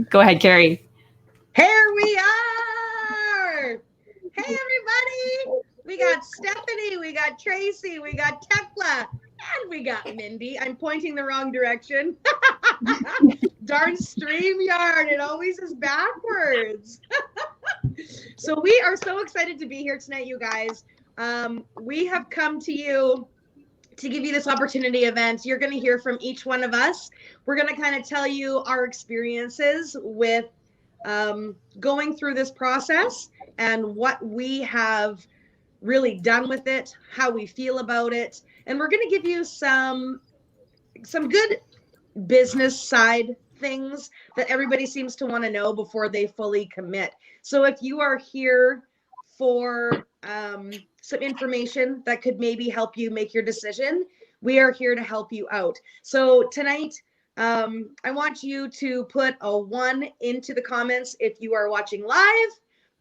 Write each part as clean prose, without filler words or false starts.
Go ahead, Carrie. Here we are. Hey, everybody. We got Stephanie, we got Tracy, we got Tekla, and we got Mindy. I'm pointing the wrong direction. Darn StreamYard. It always is backwards. So we are so excited to be here tonight, you guys. We have come to you to give you this opportunity event. You're going to hear from each one of us. We're going to kind of tell you our experiences with going through this process and what we have really done with it, how we feel about it, and we're going to give you some good business side things that everybody seems to want to know before they fully commit. So if you are here for some information that could maybe help you make your decision, we are here to help you out. So tonight, I want you to put a 1 into the comments if you are watching live.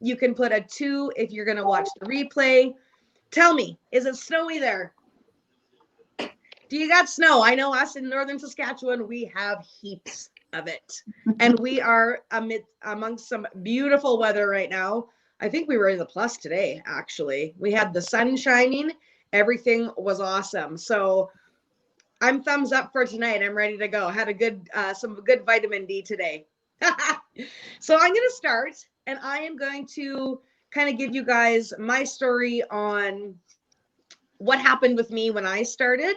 You can put a 2 if you're going to watch the replay. Tell me, is it snowy there? Do you got snow? I know us in northern Saskatchewan, we have heaps of it. And we are amongst some beautiful weather right now. I think we were in the plus today, actually. We had the sun shining. Everything was awesome. So I'm thumbs up for tonight. I'm ready to go. Had a good, some good vitamin D today. So I'm going to start, and I am going to kind of give you guys my story on what happened with me when I started.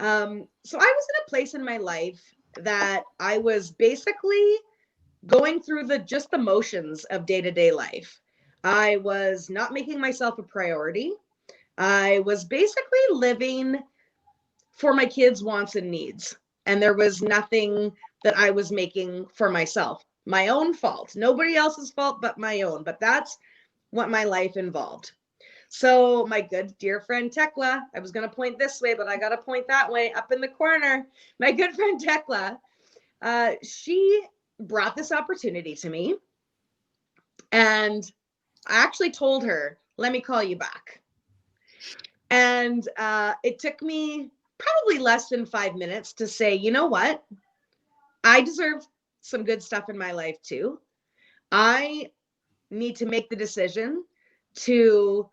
So I was in a place in my life that I was basically going through just the motions of day-to-day life. I was not making myself a priority. I was basically living for my kids' wants and needs. And there was nothing that I was making for myself. My own fault. Nobody else's fault but my own. But that's what my life involved. So my good dear friend Tekla, I was going to point this way, but I got to point that way up in the corner. My good friend Tekla, she brought this opportunity to me. And I actually told her, let me call you back. And it took me probably less than 5 minutes to say, you know what? I deserve some good stuff in my life too. I need to make the decision to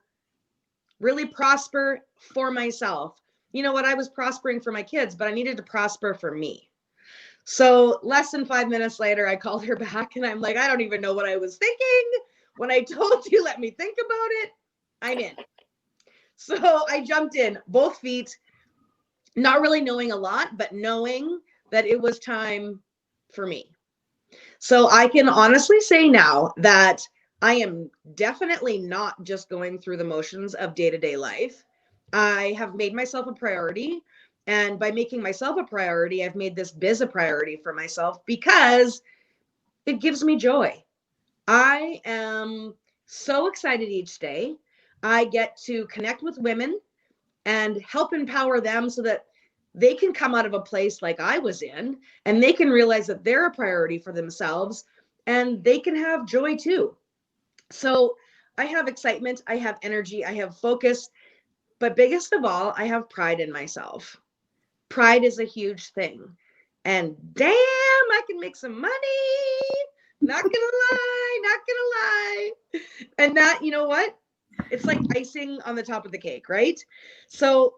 really prosper for myself. You know what? I was prospering for my kids, but I needed to prosper for me. So less than 5 minutes later, I called her back and I'm like, I don't even know what I was thinking. When I told you, let me think about it, I'm in. So I jumped in, both feet, not really knowing a lot, but knowing that it was time for me. So I can honestly say now that I am definitely not just going through the motions of day-to-day life. I have made myself a priority. And by making myself a priority, I've made this biz a priority for myself because it gives me joy. I am so excited each day. I get to connect with women and help empower them so that they can come out of a place like I was in and they can realize that they're a priority for themselves and they can have joy too. So I have excitement, I have energy, I have focus, but biggest of all, I have pride in myself. Pride is a huge thing. And damn, I can make some money. Not gonna lie, not gonna lie. And that, you know what? It's like icing on the top of the cake, right? So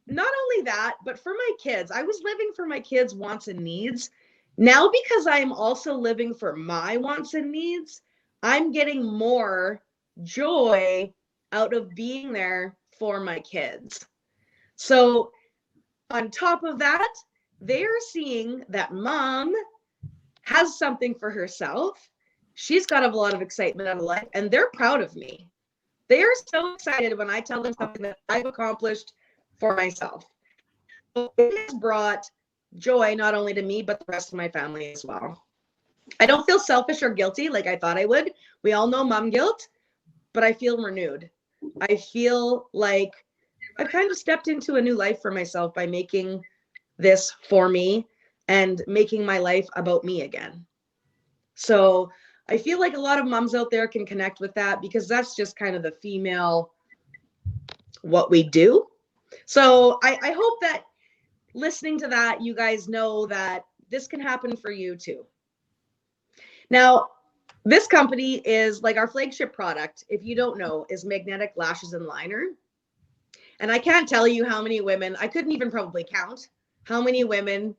not only that, but for my kids, I was living for my kids' wants and needs. Now, because I am also living for my wants and needs, I'm getting more joy out of being there for my kids. So, on top of that, they're seeing that mom has something for herself. She's got a lot of excitement out of life, and they're proud of me. They are so excited when I tell them something that I've accomplished for myself. So it has brought joy not only to me, but the rest of my family as well. I don't feel selfish or guilty like I thought I would. We all know mom guilt, but I feel renewed. I feel like I've kind of stepped into a new life for myself by making this for me and making my life about me again. So I feel like a lot of moms out there can connect with that because that's just kind of the female, what we do. So I hope that listening to that, you guys know that this can happen for you too. Now, this company is like our flagship product, if you don't know, is Magnetic Lashes and Liner. And I can't tell you how many women, I couldn't even probably count how many women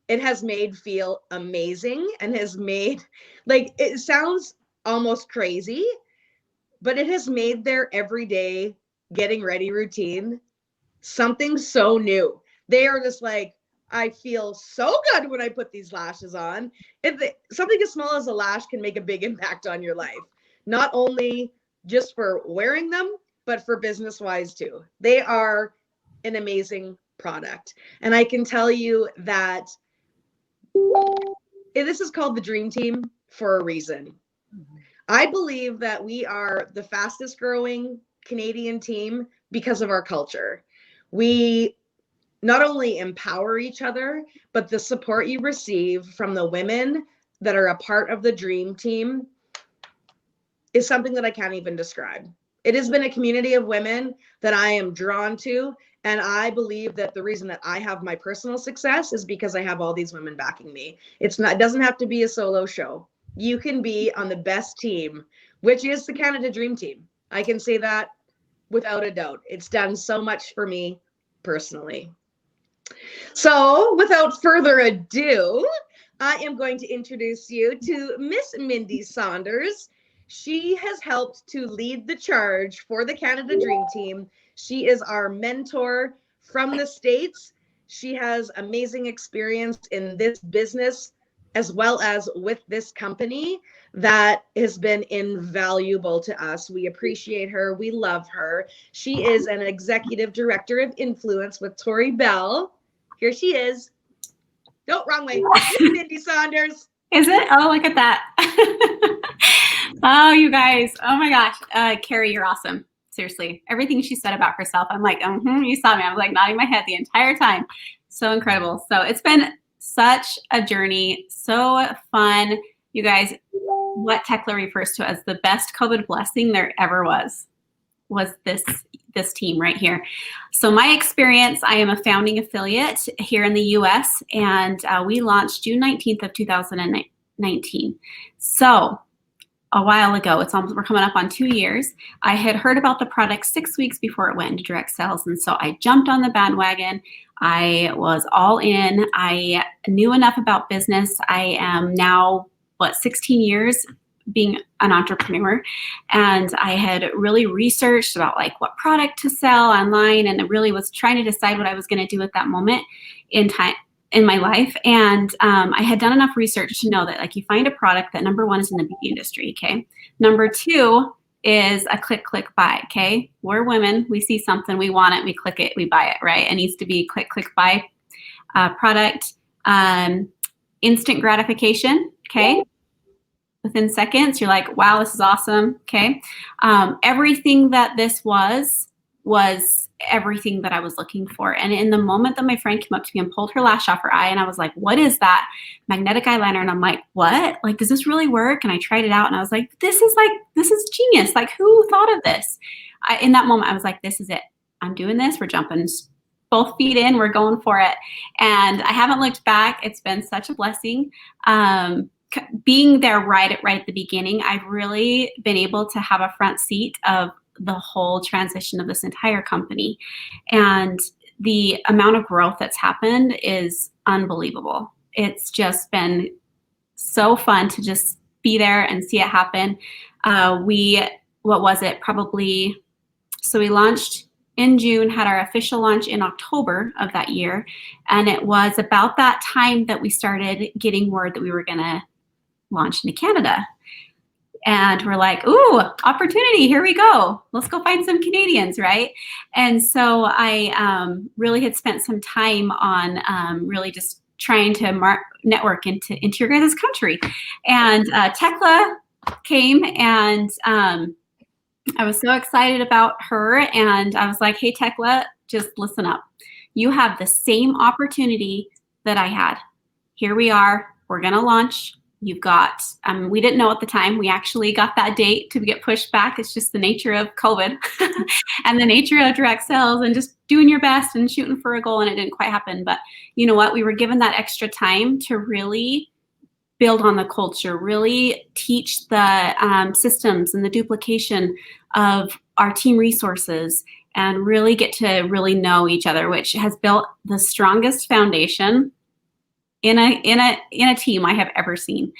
it has made feel amazing and has made, like, it sounds almost crazy, but it has made their everyday getting ready routine something so new. They are just like, I feel so good when I put these lashes on. Something as small as a lash can make a big impact on your life, not only just for wearing them, but for business wise too. They are an amazing product. And I can tell you that this is called the Dream Team for a reason. I believe that we are the fastest growing Canadian team because of our culture. We not only empower each other, but the support you receive from the women that are a part of the Dream Team is something that I can't even describe. It has been a community of women that I am drawn to. And I believe that the reason that I have my personal success is because I have all these women backing me. It doesn't have to be a solo show. You can be on the best team, which is the Canada Dream Team. I can say that without a doubt. It's done so much for me personally. So without further ado, I am going to introduce you to Miss Mindy Saunders. She has helped to lead the charge for the Canada Dream Team. She is our mentor from the States. She has amazing experience in this business as well as with this company that has been invaluable to us. We appreciate her. We love her. She is an executive director of influence with Tori Belle. Here she is. No, wrong way. Mindy Saunders. Is it? Oh, look at that. Oh, you guys. Oh my gosh. Carrie, you're awesome. Seriously. Everything she said about herself, I'm like, you saw me. I was like nodding my head the entire time. So incredible. So it's been such a journey. So fun. You guys, what Tekla refers to as the best COVID blessing there ever was this team right here. So my experience, I am a founding affiliate here in the US, and we launched June 19th of 2019. So a while ago, we're coming up on 2 years. I had heard about the product 6 weeks before it went into direct sales. And so I jumped on the bandwagon. I was all in. I knew enough about business. I am now, 16 years being an entrepreneur, and I had really researched about like what product to sell online, and I really was trying to decide what I was going to do at that moment in time in my life. And I had done enough research to know that like you find a product that number one is in the beauty industry, okay? Number two is a click, buy, okay? We're women, we see something, we want it, we click it, we buy it, right? It needs to be click, buy product, instant gratification, okay? Within seconds, you're like, wow, this is awesome, okay? Everything that this was everything that I was looking for. And in the moment that my friend came up to me and pulled her lash off her eye, and I was like, what is that? Magnetic eyeliner. And I'm like, what? Like, does this really work? And I tried it out and I was like, this is genius. Like, who thought of this? In that moment, I was like, this is it. I'm doing this. We're jumping both feet in. We're going for it. And I haven't looked back. It's been such a blessing. Being there right at the beginning, I've really been able to have a front seat of the whole transition of this entire company. And the amount of growth that's happened is unbelievable. It's just been so fun to just be there and see it happen. So we launched in June, had our official launch in October of that year. And it was about that time that we started getting word that we were gonna launch into Canada. And we're like, ooh, opportunity, here we go. Let's go find some Canadians, right? And so I really had spent some time on really just trying to network into your guys' country. And Tekla came, and I was so excited about her. And I was like, hey, Tekla, just listen up. You have the same opportunity that I had. Here we are. We're going to launch. You've got, we didn't know at the time, we actually got that date to get pushed back. It's just the nature of COVID and the nature of direct sales and just doing your best and shooting for a goal, and it didn't quite happen. But you know what? We were given that extra time to really build on the culture, really teach the systems and the duplication of our team resources, and really get to really know each other, which has built the strongest foundation in a team I have ever seen.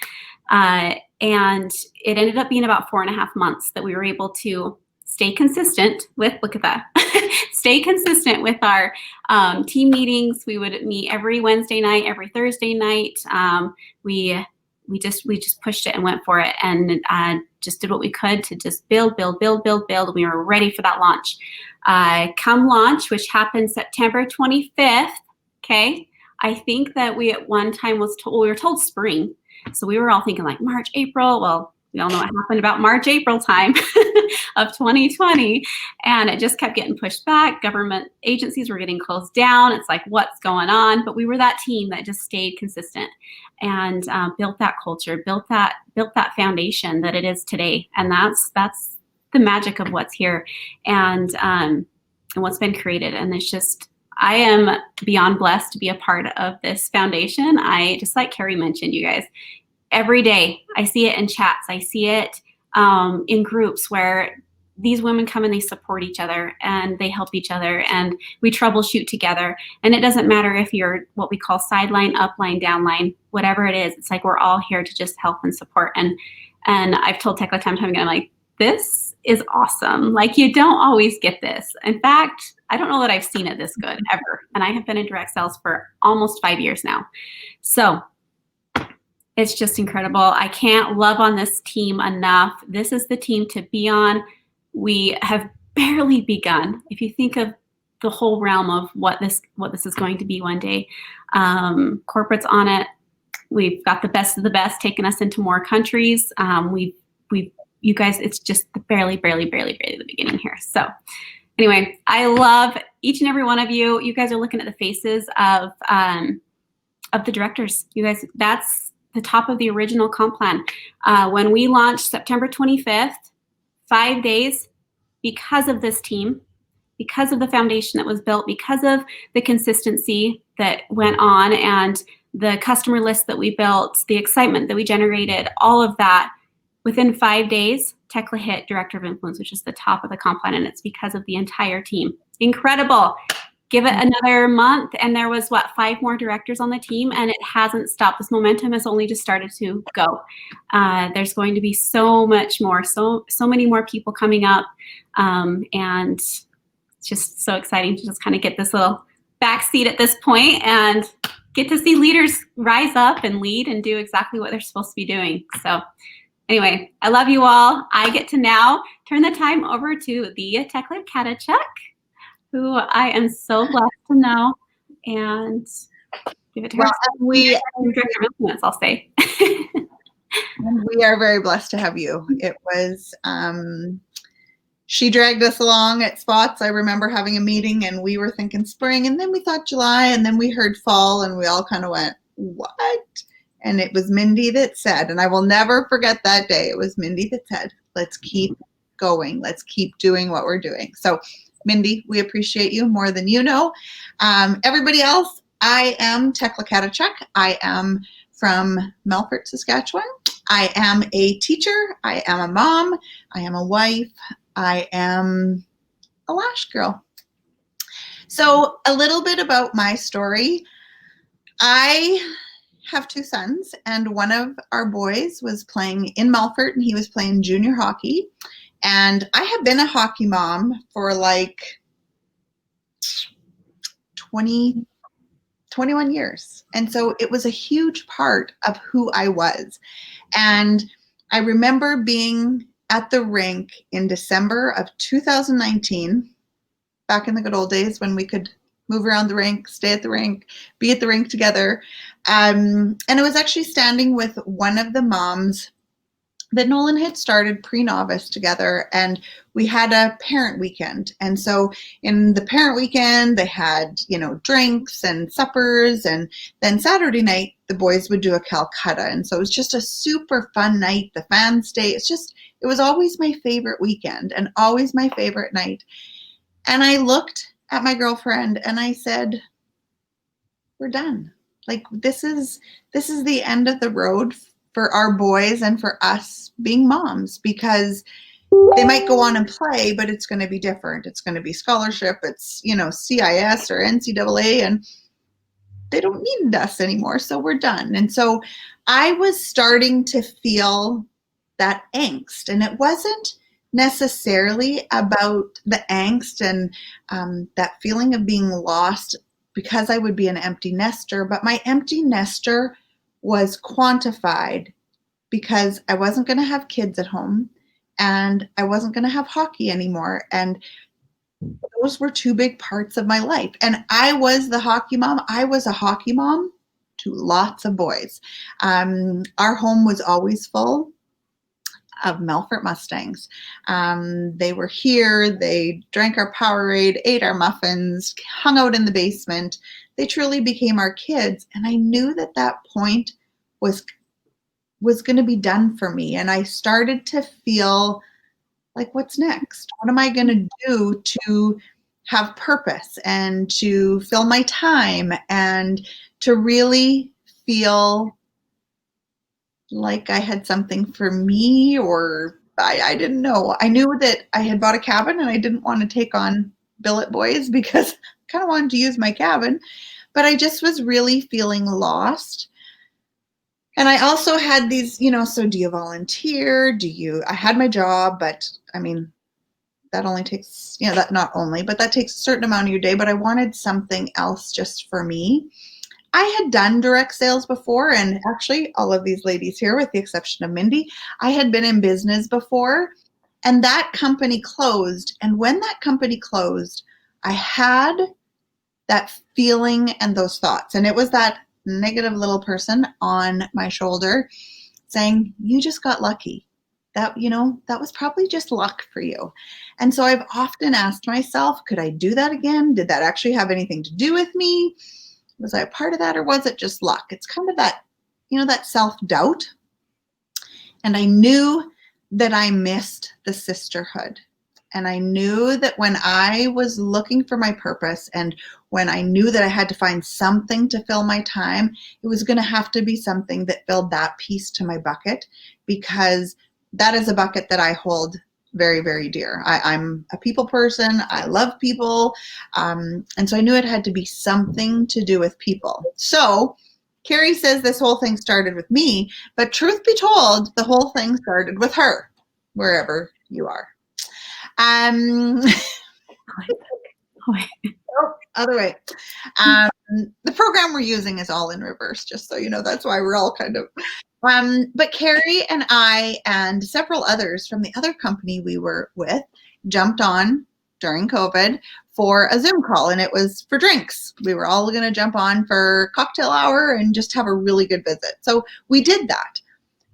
And it ended up being about 4.5 months that we were able to stay consistent with, look at that, stay consistent with our team meetings. We would meet every Wednesday night, every Thursday night. We just pushed it and went for it, and just did what we could to just build. We were ready for that launch. Come launch, which happened September 25th. Okay, I think that we at one time we were told spring, so we were all thinking like March, April. Well, we all know what happened about March, April time of 2020, and it just kept getting pushed back. Government agencies were getting closed down. It's like, what's going on? But we were that team that just stayed consistent and built that culture, built that foundation that it is today. And that's the magic of what's here and what's been created. And it's just, I am beyond blessed to be a part of this foundation. I, just like Carrie mentioned, you guys, every day I see it in chats. I see it in groups where these women come and they support each other and they help each other and we troubleshoot together. And it doesn't matter if you're what we call sideline, upline, downline, whatever it is. It's like we're all here to just help and support. And I've told Tekla time and time again, I'm like, this is awesome. Like, you don't always get this. In fact, I don't know that I've seen it this good ever. And I have been in direct sales for almost 5 years now. So it's just incredible. I can't love on this team enough. This is the team to be on. We have barely begun. If you think of the whole realm of what this is going to be one day, corporate's on it. We've got the best of the best taking us into more countries. You guys, it's just barely the beginning here. So anyway, I love each and every one of you. You guys are looking at the faces of the directors. You guys, that's the top of the original comp plan. When we launched September 25th, 5 days, because of this team, because of the foundation that was built, because of the consistency that went on and the customer list that we built, the excitement that we generated, all of that, within 5 days, Tekla hit Director of Influence, which is the top of the comp plan, and it's because of the entire team. Incredible. Give it another month, and there was, 5 more directors on the team, and it hasn't stopped. This momentum has only just started to go. There's going to be so much more, so many more people coming up, and it's just so exciting to just kind of get this little backseat at this point and get to see leaders rise up and lead and do exactly what they're supposed to be doing. So anyway, I love you all. I get to now turn the time over to the Tekla Katachuk, who I am so blessed to know, and give it to her. We Director of Influence, I'll say. We are very blessed to have you. It was, she dragged us along at spots. I remember having a meeting and we were thinking spring, and then we thought July, and then we heard fall, and we all kind of went, what? And it was Mindy that said, and I will never forget that day, it was Mindy that said, let's keep going. Let's keep doing what we're doing. So Mindy, we appreciate you more than you know. Everybody else, I am Tekla Katachuk. I am from Melfort, Saskatchewan. I am a teacher. I am a mom. I am a wife. I am a lash girl. So a little bit about my story. I have 2 sons, and one of our boys was playing in Melfort, and he was playing junior hockey. And I have been a hockey mom for like 21 years. And so it was a huge part of who I was. And I remember being at the rink in December of 2019, back in the good old days when we could move around the rink, stay at the rink, be at the rink together. And I was actually standing with one of the moms that Nolan had started pre-novice together, and we had a parent weekend. And so in the parent weekend, they had, drinks and suppers, and then Saturday night, the boys would do a Calcutta. And so it was just a super fun night. The fans stay. It was always my favorite weekend and always my favorite night. And I looked at my girlfriend and I said, we're done. Like, this is the end of the road for our boys and for us being moms, because they might go on and play, but it's going to be different. It's going to be scholarship. It's, CIS or NCAA, and they don't need us anymore. So we're done. And so I was starting to feel that angst, and it wasn't necessarily about the angst and that feeling of being lost because I would be an empty nester, but my empty nester was quantified because I wasn't going to have kids at home and I wasn't going to have hockey anymore. And those were two big parts of my life. And I was the hockey mom. I was a hockey mom to lots of boys. Our home was always full of Melfort Mustangs. They were here. They drank our Powerade, ate our muffins, hung out in the basement. They truly became our kids. And I knew that that point was going to be done for me. And I started to feel like, what's next? What am I going to do to have purpose and to fill my time and to really feel like I had something for me? Or I didn't know. I knew that I had bought a cabin and I didn't want to take on billet boys because I kind of wanted to use my cabin, but I just was really feeling lost. And I also had these, so do you volunteer? I had my job, but I mean, that only takes, that not only, but that takes a certain amount of your day, but I wanted something else just for me. I had done direct sales before, and actually all of these ladies here, with the exception of Mindy, I had been in business before, and that company closed. And when that company closed, I had that feeling and those thoughts. And it was that negative little person on my shoulder saying, you just got lucky. That was probably just luck for you. And so I've often asked myself, could I do that again? Did that actually have anything to do with me? Was I a part of that, or was it just luck? It's kind of that, that self-doubt. And I knew that I missed the sisterhood. And I knew that when I was looking for my purpose and when I knew that I had to find something to fill my time, it was going to have to be something that filled that piece to my bucket, because that is a bucket that I hold very, very dear. I'm a people person. I love people. And so I knew it had to be something to do with people. So Carrie says this whole thing started with me, but truth be told, the whole thing started with her, wherever you are. Other way. The program we're using is all in reverse, just so you know. That's why we're all kind of. But Carrie and I and several others from the other company we were with jumped on during COVID for a Zoom call, and it was for drinks. We were all going to jump on for cocktail hour and just have a really good visit. So we did that.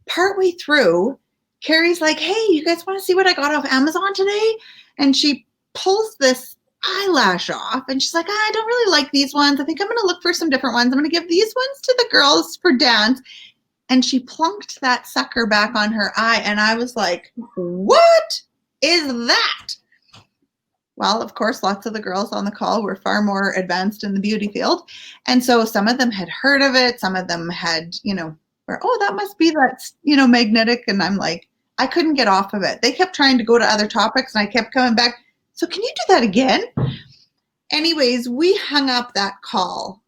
Partway through, Carrie's like, hey, you guys want to see what I got off Amazon today? And she pulls this eyelash off and she's like, I don't really like these ones. I think I'm going to look for some different ones. I'm going to give these ones to the girls for dance. And she plunked that sucker back on her eye. And I was like, what is that? Well, of course, lots of the girls on the call were far more advanced in the beauty field. And so some of them had heard of it. Some of them had, that must be that, magnetic. And I'm like, I couldn't get off of it. They kept trying to go to other topics and I kept coming back. So can you do that again? Anyways, we hung up that call.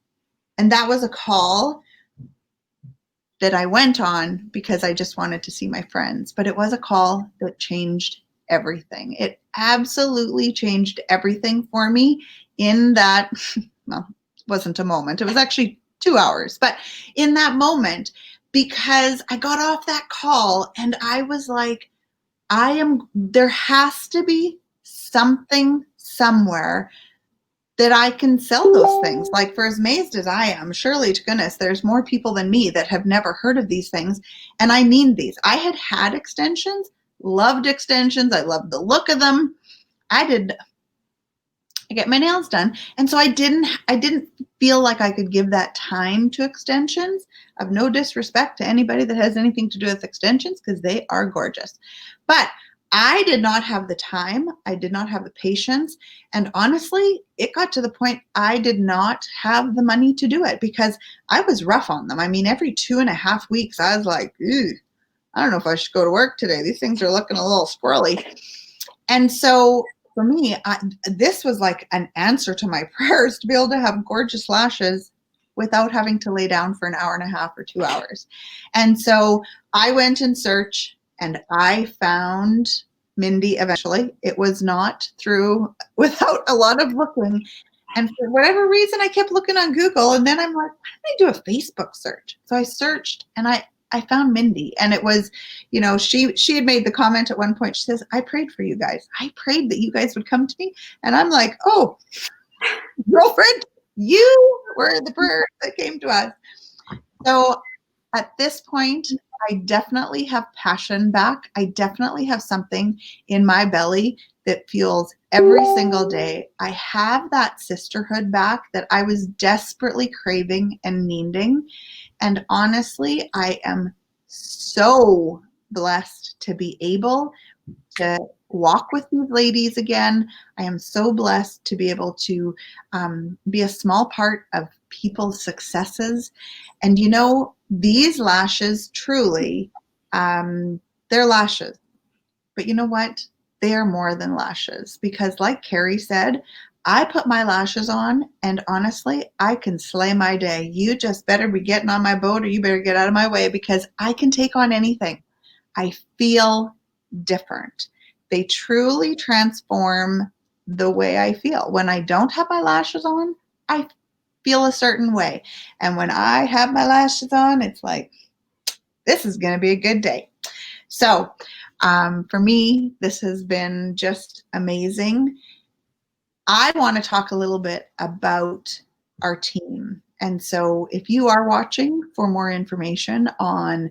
And that was a call that I went on because I just wanted to see my friends. But it was a call that changed everything. It absolutely changed everything for me in that, well, it wasn't a moment. It was actually 2 hours. But in that moment, because I got off that call and I was like, there has to be something somewhere that I can sell those things. Like, for as amazed as I am, surely to goodness, there's more people than me that have never heard of these things. And I need these. I had extensions, loved extensions. I loved the look of them. I get my nails done. And so I didn't feel like I could give that time to extensions. Of no disrespect to anybody that has anything to do with extensions, because they are gorgeous. But I did not have the time. I did not have the patience. And honestly, it got to the point I did not have the money to do it because I was rough on them. I mean, every 2.5 weeks, I was like, ew, I don't know if I should go to work today. These things are looking a little squirrely. And so for me, this was like an answer to my prayers to be able to have gorgeous lashes without having to lay down for an hour and a half or 2 hours. And so I went in search and I found Mindy eventually. It was not through without a lot of looking. And for whatever reason, I kept looking on Google. And then I'm like, why don't I do a Facebook search? So I searched and I found Mindy. And it was, she had made the comment at one point. She says, I prayed for you guys. I prayed that you guys would come to me. And I'm like, oh, girlfriend, you were the prayer that came to us. So at this point, I definitely have passion back. I definitely have something in my belly that fuels every single day. I have that sisterhood back that I was desperately craving and needing. And honestly, I am so blessed to be able to walk with these ladies again. I am so blessed to be able to be a small part of people's successes. And these lashes truly, they're lashes. But you know what? They are more than lashes because like Carrie said, I put my lashes on and honestly, I can slay my day. You just better be getting on my boat or you better get out of my way because I can take on anything. I feel different. They truly transform the way I feel. When I don't have my lashes on, I feel a certain way. And when I have my lashes on, it's like, this is going to be a good day. So for me, this has been just amazing. I want to talk a little bit about our team. And so if you are watching for more information on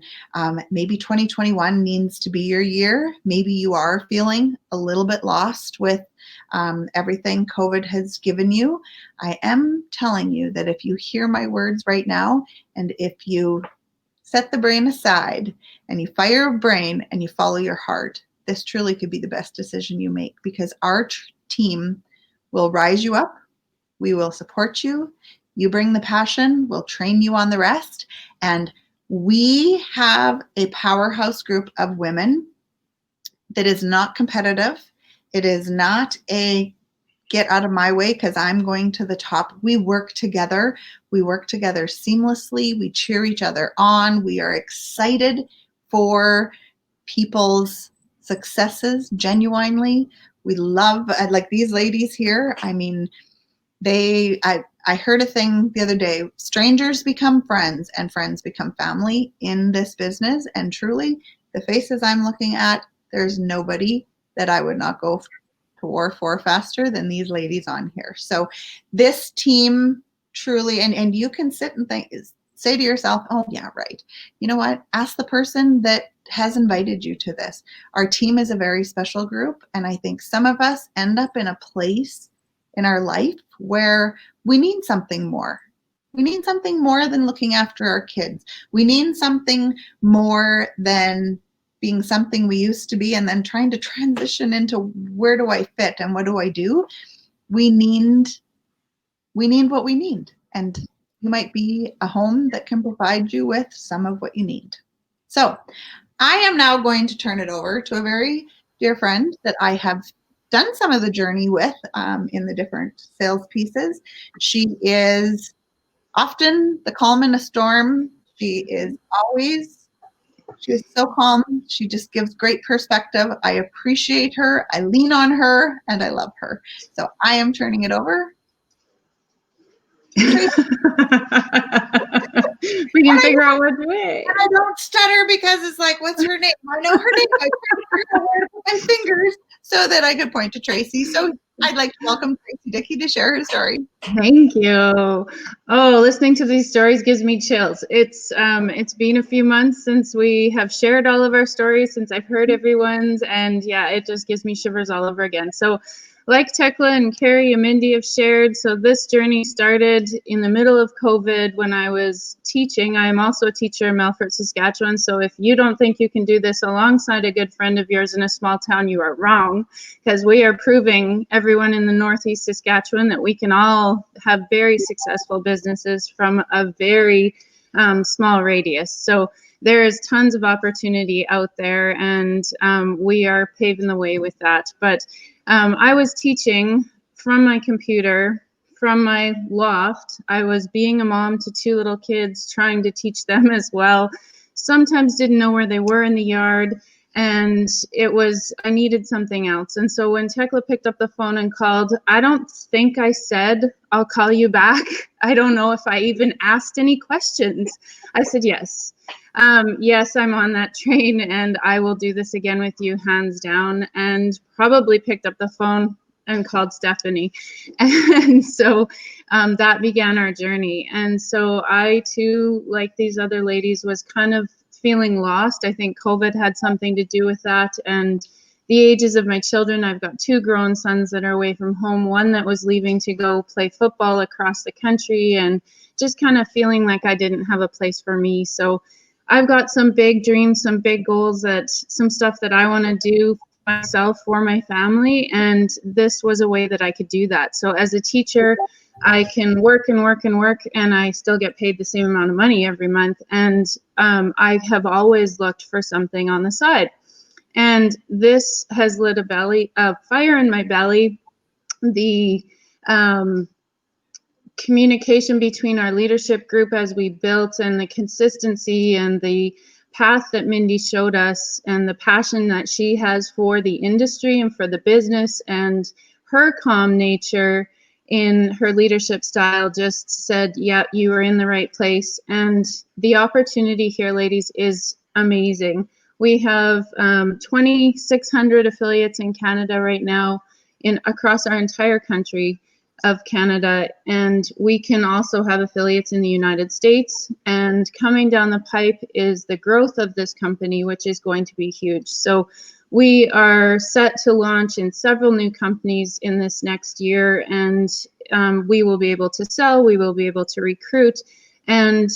maybe 2021 needs to be your year, maybe you are feeling a little bit lost with everything COVID has given you, I am telling you that if you hear my words right now, and if you set the brain aside and you fire your brain and you follow your heart, this truly could be the best decision you make because our team will rise you up. We will support you. You bring the passion. We'll train you on the rest. And we have a powerhouse group of women that is not competitive. It is not a get out of my way because I'm going to the top. We work together. We work together seamlessly. We cheer each other on. We are excited for people's successes genuinely. We love, like these ladies here. I mean, I heard a thing the other day, strangers become friends and friends become family in this business. And truly, the faces I'm looking at, there's nobody that I would not go to war for faster than these ladies on here. So this team truly, and you can sit and say to yourself, oh yeah, right. You know what? Ask the person that has invited you to this. Our team is a very special group. And I think some of us end up in a place in our life where we need something more. We need something more than looking after our kids. We need something more than being something we used to be and then trying to transition into where do I fit and what do I do? We need what we need. And you might be a home that can provide you with some of what you need. So I am now going to turn it over to a very dear friend that I have done some of the journey with in the different sales pieces. She is often the calm in a storm. She is so calm. She just gives great perspective. I appreciate her. I lean on her and I love her. So I am turning it over. We can figure out what to do. I don't stutter because it's like, what's her name? I know her name. I put my fingers so that I could point to Tracy. So I'd like to welcome Tracy Dickey to share her story. Thank you. Oh, listening to these stories gives me chills. It's been a few months since we have shared all of our stories, since I've heard everyone's, and yeah, it just gives me shivers all over again. So like Tekla and Carrie and Mindy have shared, so this journey started in the middle of COVID when I was teaching. I am also a teacher in Melfort, Saskatchewan, so if you don't think you can do this alongside a good friend of yours in a small town, you are wrong, because we are proving, everyone in the Northeast Saskatchewan, that we can all have very successful businesses from a very small radius. So there is tons of opportunity out there, and we are paving the way with that. But I was teaching from my computer, from my loft. I was being a mom to 2 little kids, trying to teach them as well. Sometimes didn't know where they were in the yard, and I needed something else. And so when Tekla picked up the phone and called, I don't think I said, I'll call you back. I don't know if I even asked any questions. I said, yes. Yes, I'm on that train, and I will do this again with you, hands down, and probably picked up the phone and called Stephanie. And so that began our journey. And so I too, like these other ladies, was kind of feeling lost. I think COVID had something to do with that. And the ages of my children, I've got 2 grown sons that are away from home, one that was leaving to go play football across the country, and just kind of feeling like I didn't have a place for me. So I've got some big dreams, some big goals, some stuff that I want to do myself for my family, and this was a way that I could do that. So as a teacher, I can work and work and work, and I still get paid the same amount of money every month. And I have always looked for something on the side, and this has lit a fire in my belly. The communication between our leadership group as we built, and the consistency and the path that Mindy showed us, and the passion that she has for the industry and for the business, and her calm nature in her leadership style just said, yeah, you are in the right place. And the opportunity here, ladies, is amazing. We have 2,600 affiliates in Canada right now, across our entire country of Canada, and we can also have affiliates in the United States. And coming down the pipe is the growth of this company, which is going to be huge. So we are set to launch in several new companies in this next year, and we will be able to sell, we will be able to recruit, and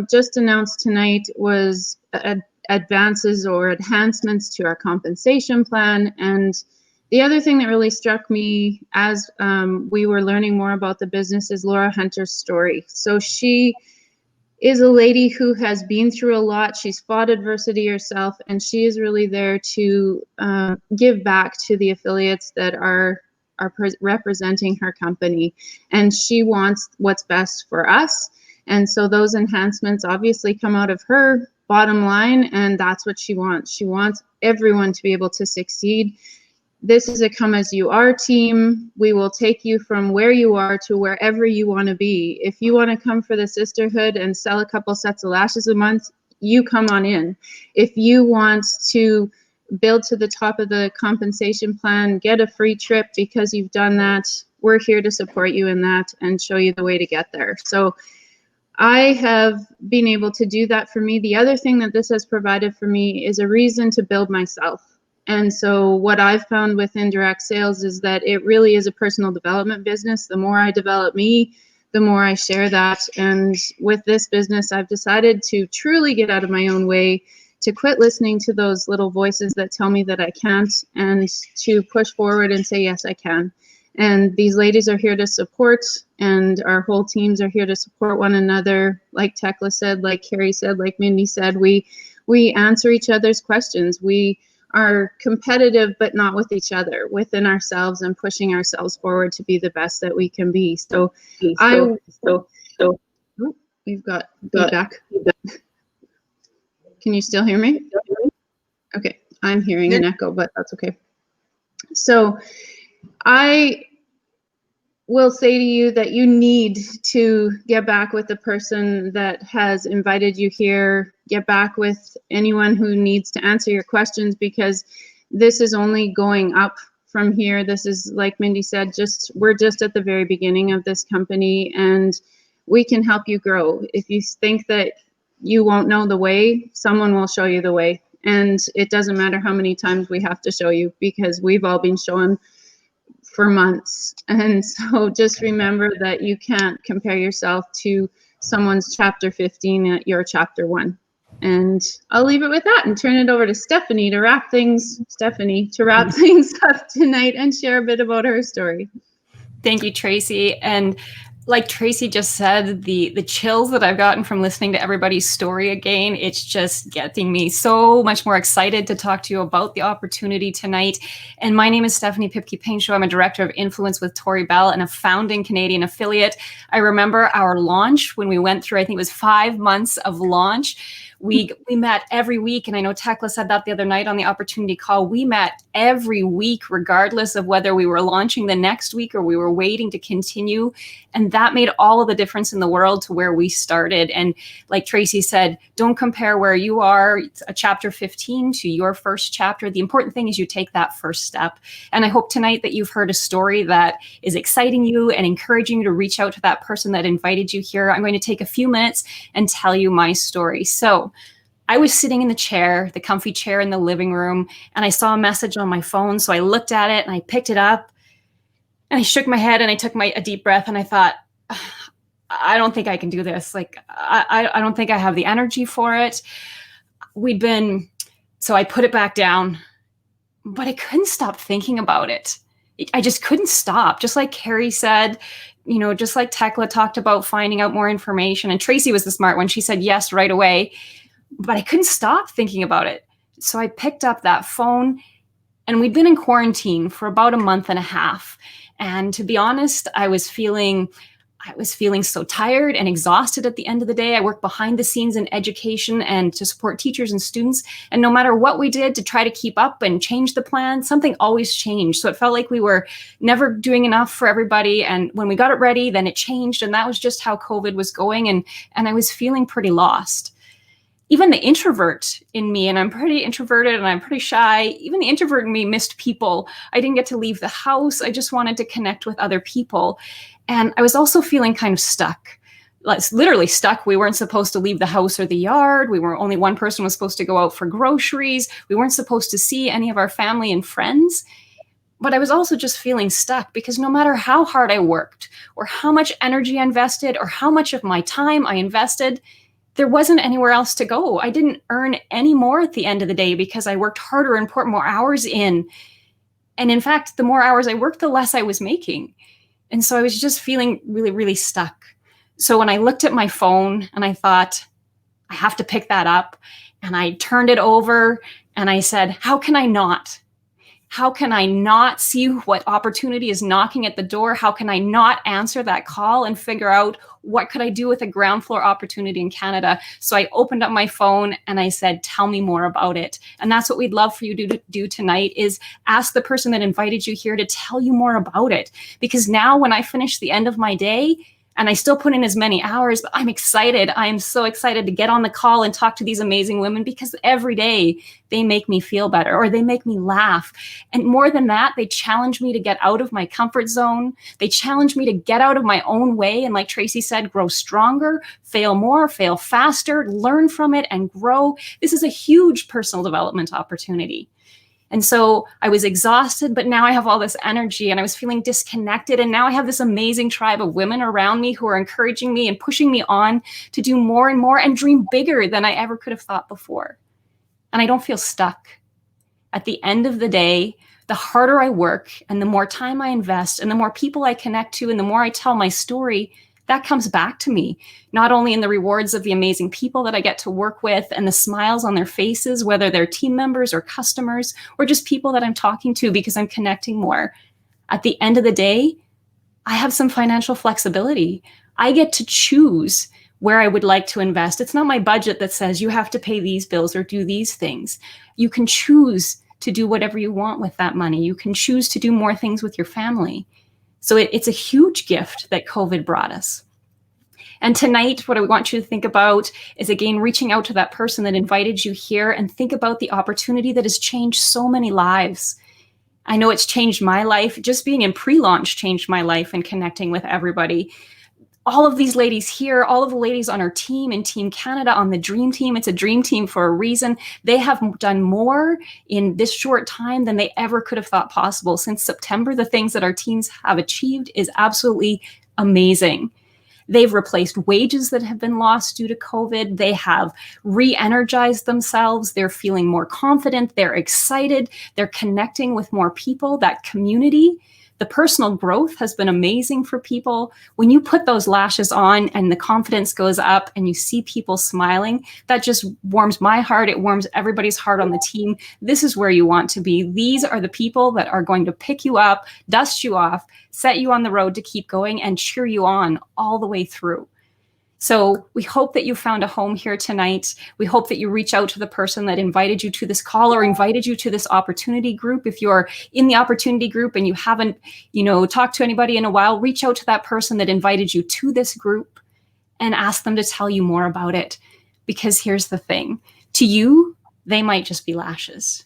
just announced tonight was advances or enhancements to our compensation plan. And the other thing that really struck me as we were learning more about the business is Laura Hunter's story. So she is a lady who has been through a lot. She's fought adversity herself, and she is really there to give back to the affiliates that are representing her company. And she wants what's best for us. And so those enhancements obviously come out of her bottom line, and that's what she wants. She wants everyone to be able to succeed. This is a come as you are team. We will take you from where you are to wherever you want to be. If you want to come for the sisterhood and sell a couple sets of lashes a month, you come on in. If you want to build to the top of the compensation plan, get a free trip because you've done that, we're here to support you in that and show you the way to get there. So I have been able to do that for me. The other thing that this has provided for me is a reason to build myself. And so what I've found with indirect sales is that it really is a personal development business. The more I develop me, the more I share that. And with this business, I've decided to truly get out of my own way, to quit listening to those little voices that tell me that I can't, and to push forward and say, yes, I can. And these ladies are here to support, and our whole teams are here to support one another. Like Tekla said, like Carrie said, like Mindy said, we answer each other's questions. We are competitive, but not with each other, within ourselves, and pushing ourselves forward to be the best that we can be. So we've got feedback. Can you still hear me? Okay, I'm hearing an echo, but that's okay. So I will say to you that you need to get back with the person that has invited you here, get back with anyone who needs to answer your questions, because this is only going up from here. This is, like Mindy said, we're just at the very beginning of this company, and we can help you grow. If you think that you won't know the way, someone will show you the way. And it doesn't matter how many times we have to show you, because we've all been shown for months. And so just remember that you can't compare yourself to someone's chapter 15 at your chapter 1. And I'll leave it with that and turn it over to Stephanie to wrap things up tonight and share a bit about her story. Thank you, Tracy. And like Tracy just said, the chills that I've gotten from listening to everybody's story again, it's just getting me so much more excited to talk to you about the opportunity tonight. And my name is Stephanie Pipke-Paincho. I'm a director of influence with Tori Belle and a founding Canadian affiliate. I remember our launch when we went through, I think it was 5 months of launch. We met every week, and I know Tekla said that the other night on the opportunity call. We met every week, regardless of whether we were launching the next week or we were waiting to continue. And that made all of the difference in the world to where we started. And like Tracy said, don't compare where you are, a chapter 15 to your first chapter. The important thing is you take that first step. And I hope tonight that you've heard a story that is exciting you and encouraging you to reach out to that person that invited you here. I'm going to take a few minutes and tell you my story. So I was sitting in the chair, the comfy chair in the living room, and I saw a message on my phone. So I looked at it and I picked it up and I shook my head and I took a deep breath and I thought, I don't think I can do this. Like, I don't think I have the energy for it. So I put it back down, but I couldn't stop thinking about it. I just couldn't stop. Just like Carrie said, just like Tekla talked about finding out more information. And Tracy was the smart one. She said yes right away. But I couldn't stop thinking about it. So I picked up that phone, and we'd been in quarantine for about a month and a half. And to be honest, I was feeling so tired and exhausted at the end of the day. I worked behind the scenes in education and to support teachers and students. And no matter what we did to try to keep up and change the plan, something always changed. So it felt like we were never doing enough for everybody. And when we got it ready, then it changed. And that was just how COVID was going. And I was feeling pretty lost. Even the introvert in me, and I'm pretty introverted and I'm pretty shy, even the introvert in me missed people. I didn't get to leave the house. I just wanted to connect with other people. And I was also feeling kind of stuck, like literally stuck. We weren't supposed to leave the house or the yard. Only one person was supposed to go out for groceries. We weren't supposed to see any of our family and friends. But I was also just feeling stuck because no matter how hard I worked or how much energy I invested or how much of my time I invested, there wasn't anywhere else to go. I didn't earn any more at the end of the day because I worked harder and put more hours in. And in fact, the more hours I worked, the less I was making. And so I was just feeling really, really stuck. So when I looked at my phone and I thought, I have to pick that up, and I turned it over and I said, how can I not? How can I not see what opportunity is knocking at the door? How can I not answer that call and figure out what could I do with a ground floor opportunity in Canada? So I opened up my phone and I said, tell me more about it. And that's what we'd love for you to do tonight, is ask the person that invited you here to tell you more about it. Because now when I finish the end of my day, and I still put in as many hours, but I'm excited. I am so excited to get on the call and talk to these amazing women, because every day they make me feel better or they make me laugh. And more than that, they challenge me to get out of my comfort zone. They challenge me to get out of my own way. And like Tracy said, grow stronger, fail more, fail faster, learn from it and grow. This is a huge personal development opportunity. And so I was exhausted, but now I have all this energy, and I was feeling disconnected. And now I have this amazing tribe of women around me who are encouraging me and pushing me on to do more and more and dream bigger than I ever could have thought before. And I don't feel stuck. At the end of the day, the harder I work and the more time I invest and the more people I connect to and the more I tell my story, that comes back to me, not only in the rewards of the amazing people that I get to work with and the smiles on their faces, whether they're team members or customers or just people that I'm talking to because I'm connecting more. At the end of the day, I have some financial flexibility. I get to choose where I would like to invest. It's not my budget that says you have to pay these bills or do these things. You can choose to do whatever you want with that money. You can choose to do more things with your family. So it's a huge gift that COVID brought us. And tonight, what I want you to think about is, again, reaching out to that person that invited you here and think about the opportunity that has changed so many lives. I know it's changed my life. Just being in pre-launch changed my life and connecting with everybody. all of these ladies here, all of the ladies on our team in Team Canada, on the Dream Team, it's a dream team for a reason. They have done more in this short time than they ever could have thought possible. Since September, the things that our teams have achieved is absolutely amazing. They've replaced wages that have been lost due to COVID. They have re-energized themselves. They're feeling more confident. They're excited. They're connecting with more people. That community, the personal growth has been amazing for people. When you put those lashes on and the confidence goes up and you see people smiling, that just warms my heart. It warms everybody's heart on the team. This is where you want to be. These are the people that are going to pick you up, dust you off, set you on the road to keep going, and cheer you on all the way through. So we hope that you found a home here tonight. We hope that you reach out to the person that invited you to this call or invited you to this opportunity group. If you're in the opportunity group and you haven't, talked to anybody in a while, reach out to that person that invited you to this group and ask them to tell you more about it. Because here's the thing, to you, they might just be lashes.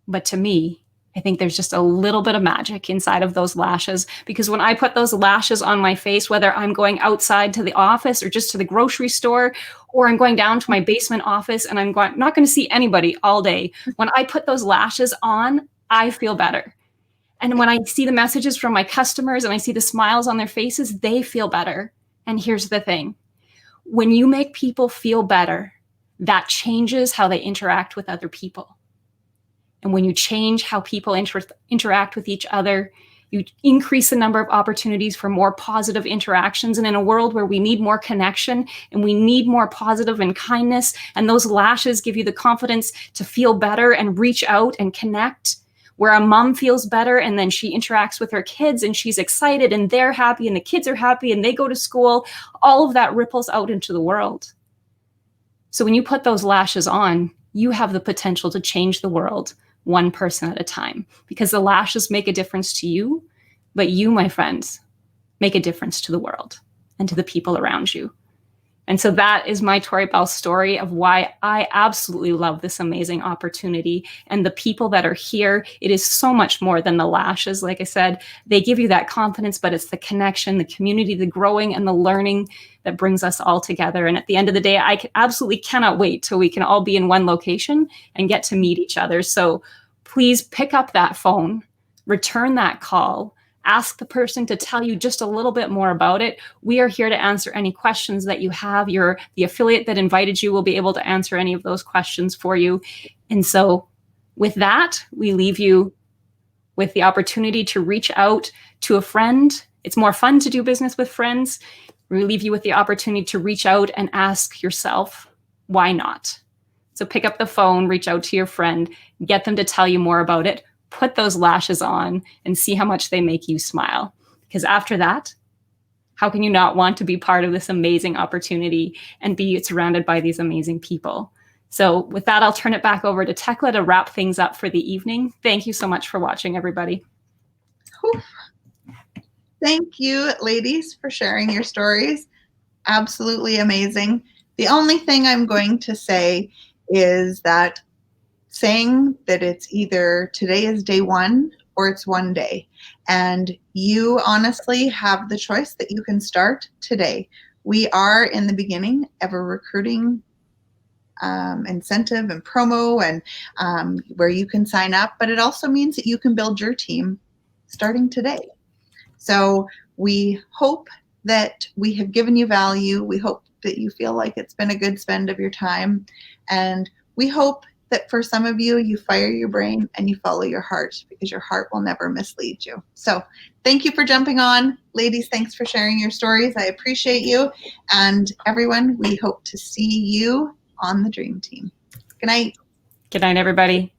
But to me, I think there's just a little bit of magic inside of those lashes, because when I put those lashes on my face, whether I'm going outside to the office or just to the grocery store, or I'm going down to my basement office and I'm not going to see anybody all day, when I put those lashes on, I feel better. And when I see the messages from my customers and I see the smiles on their faces, they feel better. And here's the thing, when you make people feel better, that changes how they interact with other people. And when you change how people interact with each other, you increase the number of opportunities for more positive interactions. And in a world where we need more connection and we need more positive and kindness, and those lashes give you the confidence to feel better and reach out and connect, where a mom feels better and then she interacts with her kids and she's excited and they're happy and the kids are happy and they go to school, all of that ripples out into the world. So when you put those lashes on, you have the potential to change the world one person at a time, because the lashes make a difference to you, but you, my friends, make a difference to the world and to the people around you. And so that is my Tori Belle story of why I absolutely love this amazing opportunity. And the people that are here, it is so much more than the lashes. Like I said, they give you that confidence, but it's the connection, the community, the growing, and the learning that brings us all together. And at the end of the day, I absolutely cannot wait till we can all be in one location and get to meet each other. So please pick up that phone, return that call, ask the person to tell you just a little bit more about it. We are here to answer any questions that you have. The affiliate that invited you will be able to answer any of those questions for you. And so with that, we leave you with the opportunity to reach out to a friend. It's more fun to do business with friends. We leave you with the opportunity to reach out and ask yourself, why not? So pick up the phone, reach out to your friend, get them to tell you more about it, put those lashes on and see how much they make you smile. Because after that, how can you not want to be part of this amazing opportunity and be surrounded by these amazing people? So with that, I'll turn it back over to Tekla to wrap things up for the evening. Thank you so much for watching, everybody. Thank you, ladies, for sharing your stories. Absolutely amazing. The only thing I'm going to say is that saying that it's either today is day one or it's one day. And you honestly have the choice that you can start today. We are in the beginning of a recruiting incentive and promo and where you can sign up, but it also means that you can build your team starting today. So we hope that we have given you value. We hope that you feel like it's been a good spend of your time. And we hope that for some of you, you fire your brain and you follow your heart, because your heart will never mislead you. So thank you for jumping on. Ladies, thanks for sharing your stories. I appreciate you. And everyone, we hope to see you on the Dream Team. Good night. Good night, everybody.